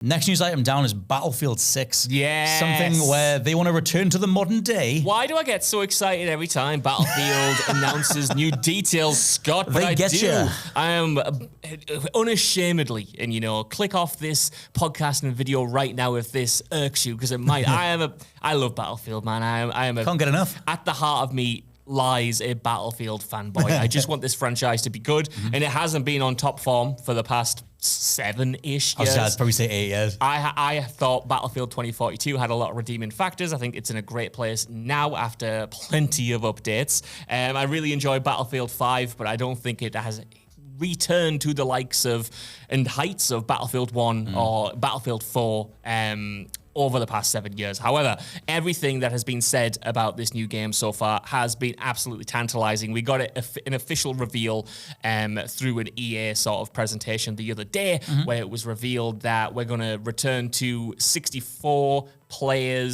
Next news item down is Battlefield 6. Yes. Something where they want to return to the modern day. Why do I get so excited every time Battlefield announces new details, Scott? But I do. Ya. I am unashamedly, and click off this podcast and video right now if this irks you, because it might. I love Battlefield, man. I am Can't get enough. At the heart of me lies a Battlefield fanboy. I just want this franchise to be good, and it hasn't been on top form for the past 7-ish years. I'd probably say 8 years. I thought Battlefield 2042 had a lot of redeeming factors. I think it's in a great place now after plenty of updates. I really enjoyed Battlefield 5, but I don't think it has returned to the likes of and heights of Battlefield 1 or Battlefield 4 over the past 7 years. However, everything that has been said about this new game so far has been absolutely tantalizing. We got an official reveal through an EA sort of presentation the other day, where it was revealed that we're going to return to 64 player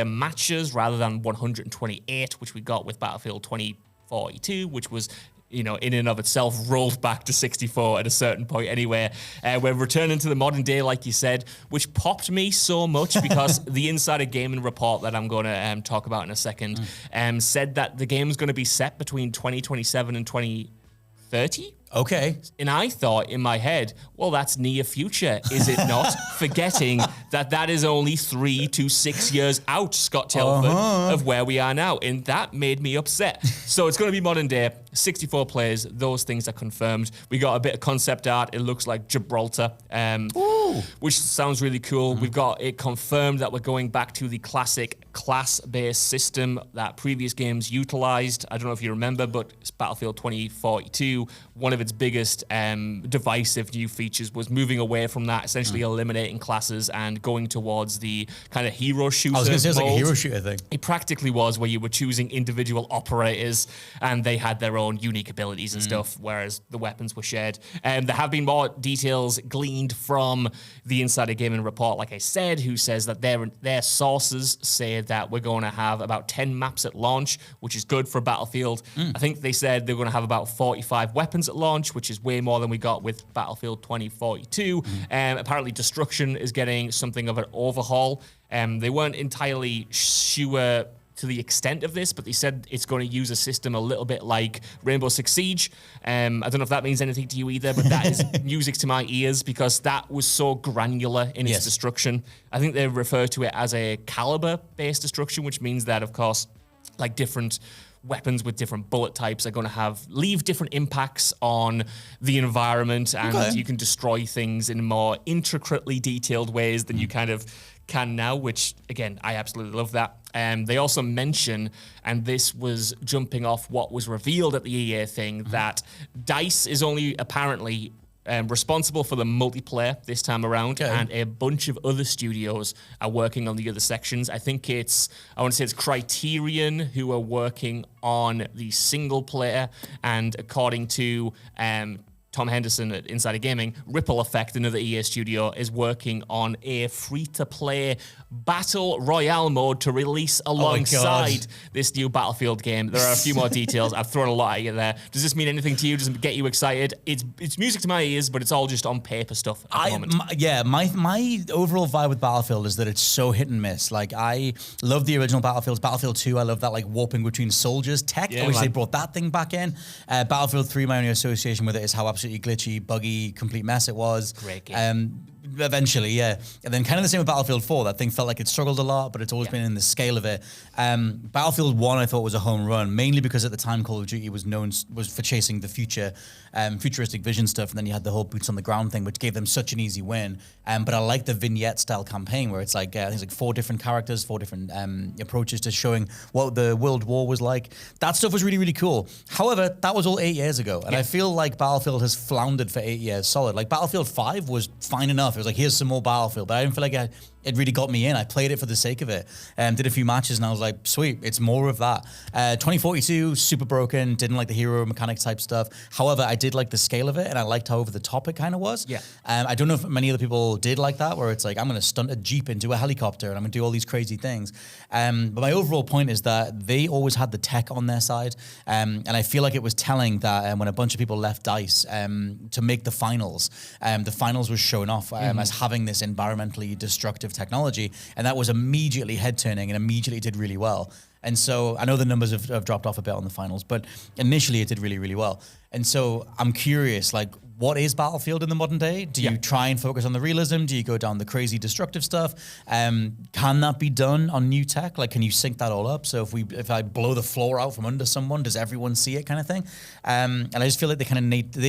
matches rather than 128, which we got with Battlefield 2042, which was in and of itself rolled back to 64 at a certain point anyway. We're returning to the modern day, like you said, which popped me so much because the Insider Gaming report that I'm going to talk about in a second said that the game's going to be set between 2027 and 2030. Okay. And I thought in my head, well, that's near future, is it not? Forgetting that is only 3 to 6 years out, Scott Telford, of where we are now. And that made me upset. So it's going to be modern day, 64 players. Those things are confirmed. We got a bit of concept art. It looks like Gibraltar, which sounds really cool. We've got it confirmed that we're going back to the classic class-based system that previous games utilized. I don't know if you remember, but Battlefield 2042, one of its biggest divisive new features was moving away from that, essentially eliminating classes and going towards the kind of hero shooter. I was going to say it's like a hero shooter thing. It practically was, where you were choosing individual operators and they had their own unique abilities and stuff, whereas the weapons were shared. There have been more details gleaned from the Insider Gaming report, like I said, who says that their sources say that we're going to have about 10 maps at launch, which is good for Battlefield. I think they said they're going to have about 45 weapons at launch, which is way more than we got with Battlefield 2042. Apparently Destruction is getting something of an overhaul. They weren't entirely sure to the extent of this, but they said it's going to use a system a little bit like Rainbow Six Siege. I don't know if that means anything to you either, but that is music to my ears because that was so granular in its destruction. I think they refer to it as a caliber-based destruction, which means that, of course, like different weapons with different bullet types are going to leave different impacts on the environment, and you can destroy things in more intricately detailed ways than you kind of can now, which, again, I absolutely love that. They also mention, and this was jumping off what was revealed at the EA thing, that DICE is only apparently responsible for the multiplayer this time around, and a bunch of other studios are working on the other sections. I want to say it's Criterion who are working on the single player, and according to Tom Henderson at Insider Gaming, Ripple Effect, another EA studio, is working on a free-to-play battle royale mode to release alongside this new Battlefield game. There are a few more details. I've thrown a lot at you there. Does this mean anything to you? Does it get you excited? It's music to my ears, but it's all just on paper stuff at the moment. My overall vibe with Battlefield is that it's so hit and miss. Like, I love the original Battlefields. Battlefield 2, I love that like warping between soldiers tech. I wish they brought that thing back in. Battlefield 3, my only association with it is how absolutely glitchy, buggy, complete mess it was. Great game. Eventually, And then kind of the same with Battlefield 4. That thing felt like it struggled a lot, but it's always been in the scale of it. Battlefield 1, I thought, was a home run, mainly because at the time Call of Duty was for chasing the futuristic vision stuff, and then you had the whole boots on the ground thing, which gave them such an easy win. But I like the vignette style campaign where it's like I think it's like 4 different characters, 4 different approaches to showing what the World War was like. That stuff was really, really cool. However, that was all 8 years ago, and I feel like Battlefield has floundered for 8 years solid. Like Battlefield 5 was fine enough. It was like, here's some more Battlefield, but I didn't feel like it really got me in. I played it for the sake of it. Did a few matches and I was like, sweet, it's more of that. 2042, super broken, didn't like the hero mechanic type stuff. However, I did like the scale of it and I liked how over the top it kind of was. I don't know if many other people did like that, where it's like, I'm going to stunt a Jeep into a helicopter and I'm going to do all these crazy things. But my overall point is that they always had the tech on their side. And I feel like it was telling that when a bunch of people left DICE to make the finals was showing off. as having this environmentally destructive technology, and that was immediately head turning and immediately did really well. And so I know the numbers have dropped off a bit on the finals, but initially it did really, really well. And so I'm curious, like, what is Battlefield in the modern day? Do you try and focus on the realism? Do you go down the crazy destructive stuff? Can that be done on new tech? Like, can you sync that all up? So if I blow the floor out from under someone, does everyone see it, kind of thing? And I just feel like they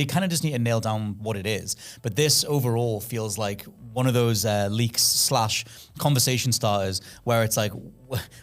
kind of just need to nail down what it is. But this overall feels like one of those leaks / conversation starters where it's like,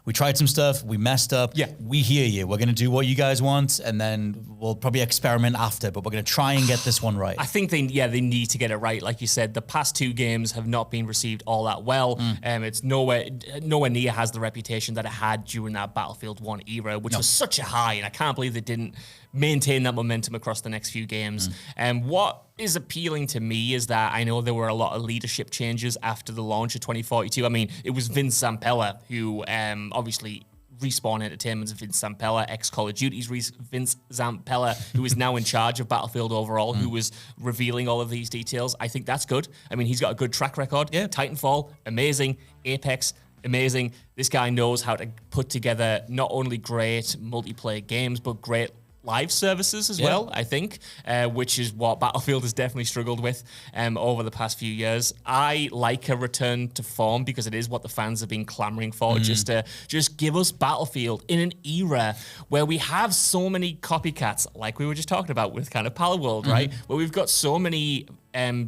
we tried some stuff, we messed up. Yeah. We hear you. We're going to do what you guys want, and then we'll probably experiment after, but we're going to try and get this one right. I think they need to get it right. Like you said, the past 2 games have not been received all that well. It's nowhere near has the reputation that it had during that Battlefield 1 era, which was such a high, and I can't believe they didn't maintain that momentum across the next few games. And what is appealing to me is that I know there were a lot of leadership changes after the launch of 2042. I mean, it was Vince Zampella who obviously Respawn Entertainment's Vince Zampella, ex-Call of Duty's Vince Zampella, who is now in charge of Battlefield overall, who was revealing all of these details. I think that's good. I mean, he's got a good track record. Yeah. Titanfall, amazing. Apex, amazing. This guy knows how to put together not only great multiplayer games, but great live services as well, I think, which is what Battlefield has definitely struggled with over the past few years. I like a return to form because it is what the fans have been clamoring for, just give us Battlefield in an era where we have so many copycats, like we were just talking about with kind of Palworld, right? Where we've got so many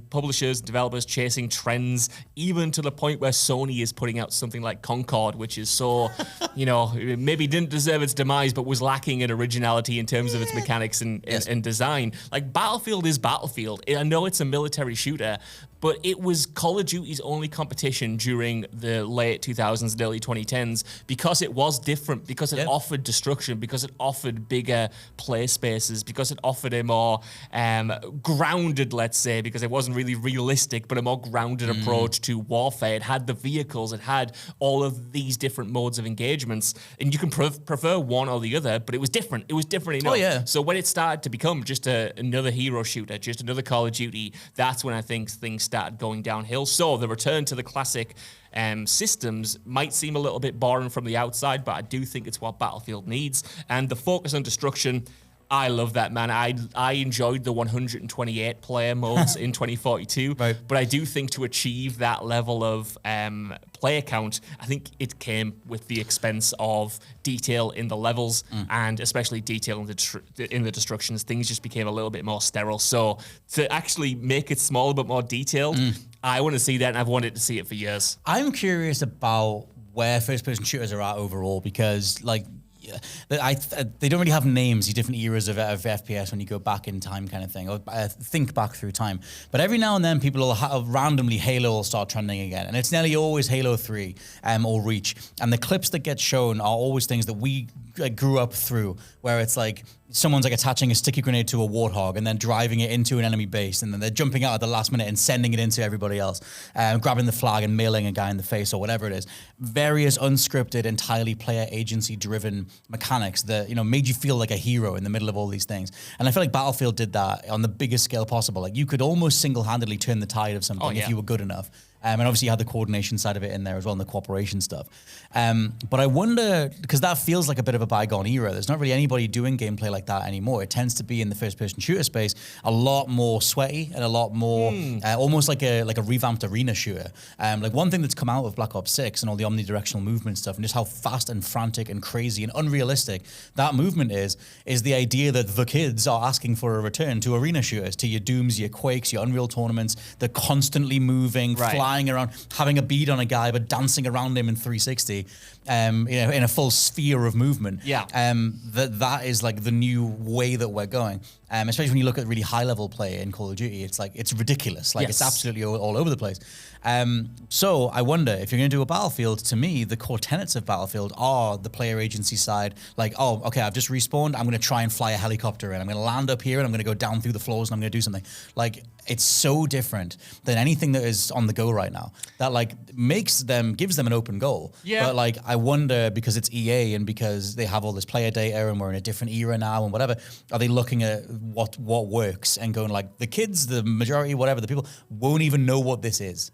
publishers, developers chasing trends, even to the point where Sony is putting out something like Concord, which is so, maybe didn't deserve its demise, but was lacking in originality in terms of its mechanics and design. Like, Battlefield is Battlefield. I know it's a military shooter, but it was Call of Duty's only competition during the late 2000s and early 2010s because it was different, because it offered destruction, because it offered bigger play spaces, because it offered a more grounded, let's say, because it wasn't really realistic, but a more grounded approach to warfare. It had the vehicles, it had all of these different modes of engagements, and you can prefer one or the other, but it was different. It was different enough. Oh, yeah. So when it started to become just another hero shooter, just another Call of Duty, that's when I think things started going downhill. So the return to the classic systems might seem a little bit boring from the outside, but I do think it's what Battlefield needs. And the focus on destruction, I love that, man. I enjoyed the 128 player modes in 2042, right. But I do think to achieve that level of player count, I think it came with the expense of detail in the levels and especially detail in the destructions. Things just became a little bit more sterile. So to actually make it smaller but more detailed, I want to see that, and I've wanted to see it for years. I'm curious about where first-person shooters are at overall because, like, they don't really have names, these different eras of FPS when you go back in time kind of thing, or think back through time. But every now and then people will randomly Halo will start trending again. And it's nearly always Halo 3 or Reach. And the clips that get shown are always things that we grew up through, where it's like someone's like attaching a sticky grenade to a warthog and then driving it into an enemy base, and then they're jumping out at the last minute and sending it into everybody else, grabbing the flag and mailing a guy in the face or whatever it is. Various unscripted, entirely player agency driven mechanics that, made you feel like a hero in the middle of all these things. And I feel like Battlefield did that on the biggest scale possible. Like, you could almost single-handedly turn the tide of something if you were good enough. And obviously you had the coordination side of it in there as well, and the cooperation stuff. But I wonder, because that feels like a bit of a bygone era. There's not really anybody doing gameplay like that anymore. It tends to be in the first-person shooter space a lot more sweaty and a lot more almost like a revamped arena shooter. Like, one thing that's come out of Black Ops 6 and all the omnidirectional movement stuff, and just how fast and frantic and crazy and unrealistic that movement is the idea that the kids are asking for a return to arena shooters, to your Dooms, your Quakes, your Unreal tournaments. They're constantly moving, flying around, having a bead on a guy, but dancing around him in 360, in a full sphere of movement. Yeah. That is like the new way that we're going. Especially when you look at really high level play in Call of Duty, it's like, it's ridiculous. Like, it's absolutely all over the place. So I wonder if you're going to do a Battlefield, to me, the core tenets of Battlefield are the player agency side. Like, oh, okay, I've just respawned. I'm going to try and fly a helicopter in. I'm going to land up here and I'm going to go down through the floors and I'm going to do something. Like, it's so different than anything that is on the go right now. That like gives them an open goal. Yeah. But like, I wonder, because it's EA and because they have all this player data and we're in a different era now and whatever, are they looking at what works and going like the kids, the majority, whatever, the people won't even know what this is.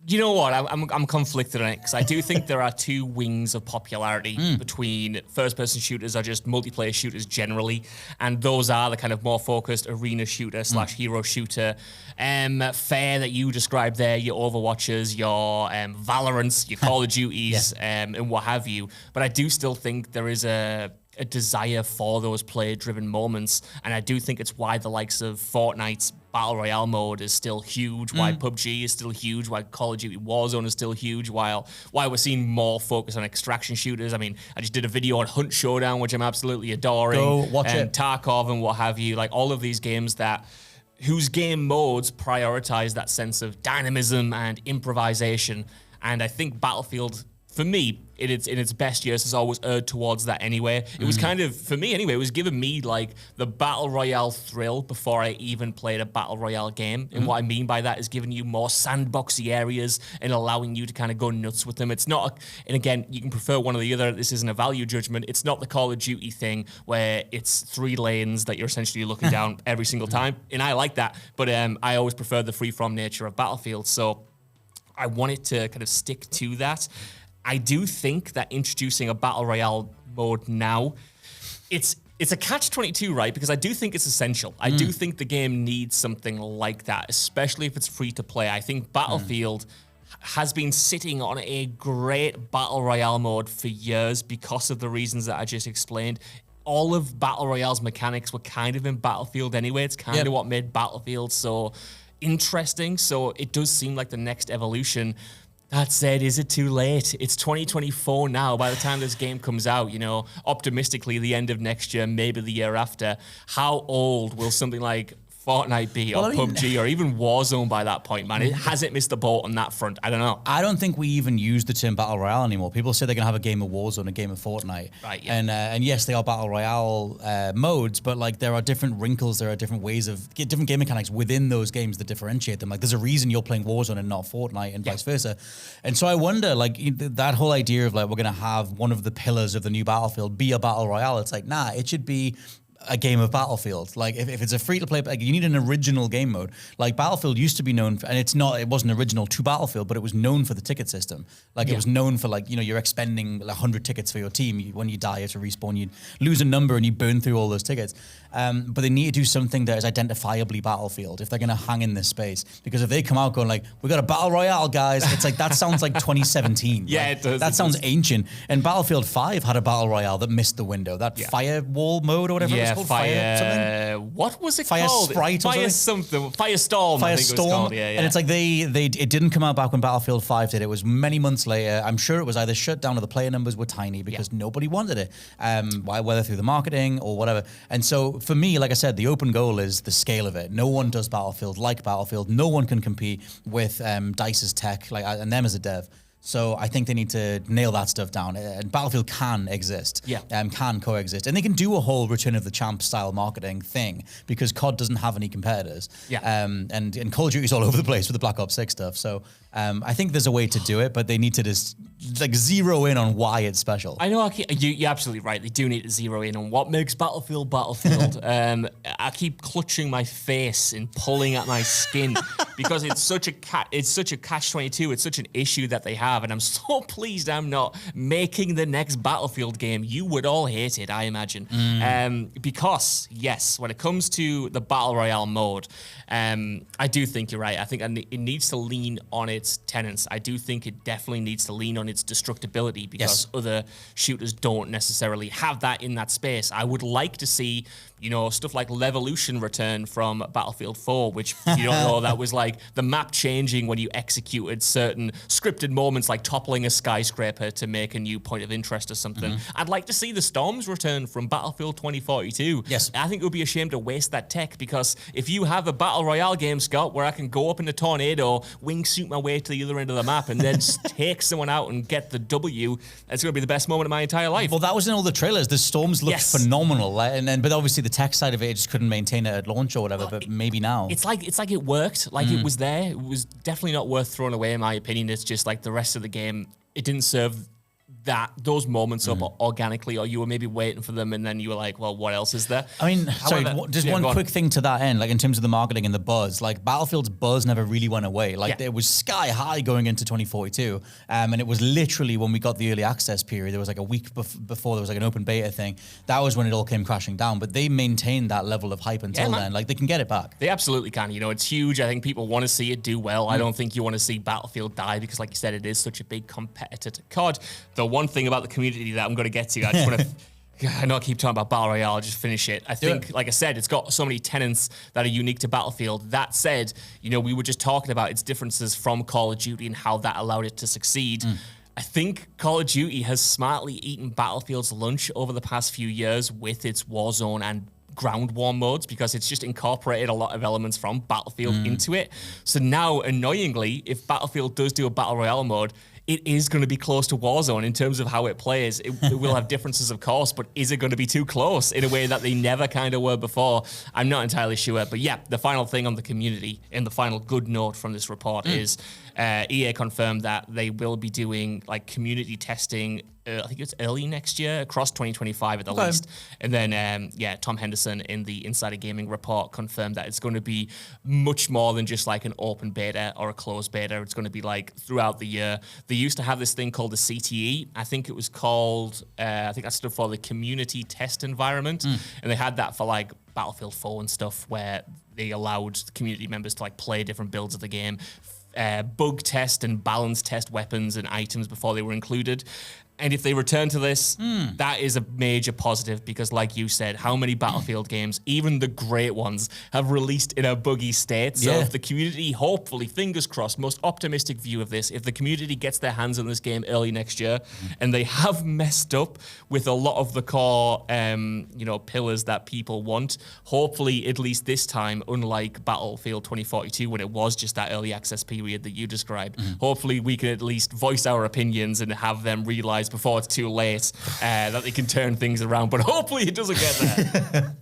You know what? I'm conflicted on it because I do think there are two wings of popularity between first-person shooters or just multiplayer shooters generally, and those are the kind of more focused arena shooter / hero shooter. Fair that you described there, your Overwatches, your Valorants, your Call of Duties, and what have you. But I do still think there is a desire for those player-driven moments, and I do think it's why the likes of Fortnite's Battle Royale mode is still huge, why PUBG is still huge, why Call of Duty Warzone is still huge, why we're seeing more focus on extraction shooters. I mean, I just did a video on Hunt Showdown, which I'm absolutely adoring. Go watch and it. Tarkov and what have you, like all of these games whose game modes prioritize that sense of dynamism and improvisation. And I think Battlefield, for me, in its best years, has always erred towards that anyway. It was kind of, for me anyway, it was giving me like the Battle Royale thrill before I even played a Battle Royale game. And what I mean by that is giving you more sandboxy areas and allowing you to kind of go nuts with them. It's not, and again, you can prefer one or the other. This isn't a value judgment. It's not the Call of Duty thing where it's 3 lanes that you're essentially looking down every single time. And I like that. But I always prefer the free-from nature of Battlefield. So I wanted to kind of stick to that. I do think that introducing a Battle Royale mode now, it's a catch-22, right? Because I do think it's essential. I do think the game needs something like that, especially if it's free to play. I think Battlefield has been sitting on a great Battle Royale mode for years because of the reasons that I just explained. All of Battle Royale's mechanics were kind of in Battlefield anyway. It's kind of what made Battlefield so interesting. So it does seem like the next evolution. That said, is it too late? It's 2024 now. By the time this game comes out, optimistically, the end of next year, maybe the year after, how old will something like Fortnite be, or PUBG, or even Warzone by that point, man? It hasn't missed the boat on that front. I don't know. I don't think we even use the term Battle Royale anymore. People say they're going to have a game of Warzone, a game of Fortnite. Right, yeah. And yes, they are Battle Royale modes, but like there are different wrinkles, there are different ways of, different game mechanics within those games that differentiate them. Like there's a reason you're playing Warzone and not Fortnite and vice versa. And so I wonder, like that whole idea of like we're going to have one of the pillars of the new Battlefield be a Battle Royale. It's like, nah, it should be a game of Battlefield. Like if it's a free-to-play, like you need an original game mode. Like Battlefield used to be known for, and it wasn't original to Battlefield, but it was known for the ticket system. Like it was known for like, you're expending 100 tickets for your team. When you die, you have to respawn, you lose a number and you burn through all those tickets. But they need to do something that is identifiably Battlefield if they're going to hang in this space. Because if they come out going like, we got a Battle Royale, guys, it's like, that sounds like 2017. Yeah, like, it does. That sounds ancient. And Battlefield 5 had a Battle Royale that missed the window. That firewall mode or whatever it was called. Fire something? What was it Fire called? Sprite or Fire something? Firestorm, I think it was called. Yeah. And it's like it didn't come out back when Battlefield 5 did. It was many months later. I'm sure it was either shut down or the player numbers were tiny because nobody wanted it, whether through the marketing or whatever. And so for me, like I said, the open goal is the scale of it. No one does Battlefield like Battlefield. No one can compete with DICE's tech and them as a dev. So I think they need to nail that stuff down. And Battlefield can exist, can coexist. And they can do a whole Return of the Champ style marketing thing because COD doesn't have any competitors. And Call of Duty's all over the place with the Black Ops 6 stuff. So I think there's a way to do it, but they need to just like zero in on why it's special. I know you're absolutely right. They do need to zero in on what makes Battlefield Battlefield. I keep clutching my face and pulling at my skin because it's such a catch-22. It's such an issue that they have, and I'm so pleased I'm not making the next Battlefield game. You would all hate it, I imagine, because yes, when it comes to the Battle Royale mode, I do think you're right. I think it needs to lean on its tenets. I do think it definitely needs to lean on its destructibility because other shooters don't necessarily have that in that space. I would like to see, stuff like Levolution return from Battlefield 4, which, you don't know, that was like the map changing when you executed certain scripted moments like toppling a skyscraper to make a new point of interest or something. I'd like to see the Storms return from Battlefield 2042. Yes. I think it would be a shame to waste that tech because if you have a Battle Royale game, Scott, where I can go up in a tornado, wingsuit my way to the other end of the map and then take someone out and get the W, it's going to be the best moment of my entire life. Well, that was in all the trailers. The Storms looked phenomenal. But obviously the tech side of it just couldn't maintain it at launch or whatever, but maybe now. It's like it worked. Like it was there. It was definitely not worth throwing away, in my opinion. It's just like the rest of the game, it didn't serve those moments up organically, or you were maybe waiting for them and then you were like, well, what else is there? I mean, However, just one quick thing to that end, like in terms of the marketing and the buzz, like Battlefield's buzz never really went away. Like it was sky high going into 2042. And it was literally when we got the early access period, there was like a week before there was like an open beta thing. That was when it all came crashing down. But they maintained that level of hype until then. Like they can get it back. They absolutely can. You know, it's huge. I think people want to see it do well. I don't think you want to see Battlefield die because, like you said, it is such a big competitor to COD. The one thing about the community that I'm going to get to, I just want to... I know I keep talking about Battle Royale, I'll just finish it. I think, like I said, it's got so many tenets that are unique to Battlefield. That said, you know, we were just talking about its differences from Call of Duty and how that allowed it to succeed. I think Call of Duty has smartly eaten Battlefield's lunch over the past few years with its Warzone and ground war modes, because it's just incorporated a lot of elements from Battlefield into it. So now, annoyingly, if Battlefield does do a Battle Royale mode, it is going to be close to Warzone in terms of how it plays. It will have differences, of course, but is it going to be too close in a way that they never kind of were before? I'm not entirely sure. But yeah, the final thing on the community and the final good note from this report is EA confirmed that they will be doing like community testing, I think it's early next year, across 2025 at the least. And then, Tom Henderson in the Insider Gaming report confirmed that it's going to be much more than just like an open beta or a closed beta. It's going to be like throughout the year. They used to have this thing called the CTE. I think it was called, I think that stood for the Community Test Environment. And they had that for like Battlefield 4 and stuff, where they allowed the community members to like play different builds of the game, bug test and balance test weapons and items before they were included. And if they return to this, that is a major positive, because like you said, how many Battlefield games, even the great ones, have released in a buggy state? So if the community, hopefully, fingers crossed, most optimistic view of this, if the community gets their hands on this game early next year, and they have messed up with a lot of the core, pillars that people want, hopefully, at least this time, unlike Battlefield 2042, when it was just that early access period that you described, hopefully we can at least voice our opinions and have them realize before it's too late that they can turn things around. But hopefully it doesn't get there.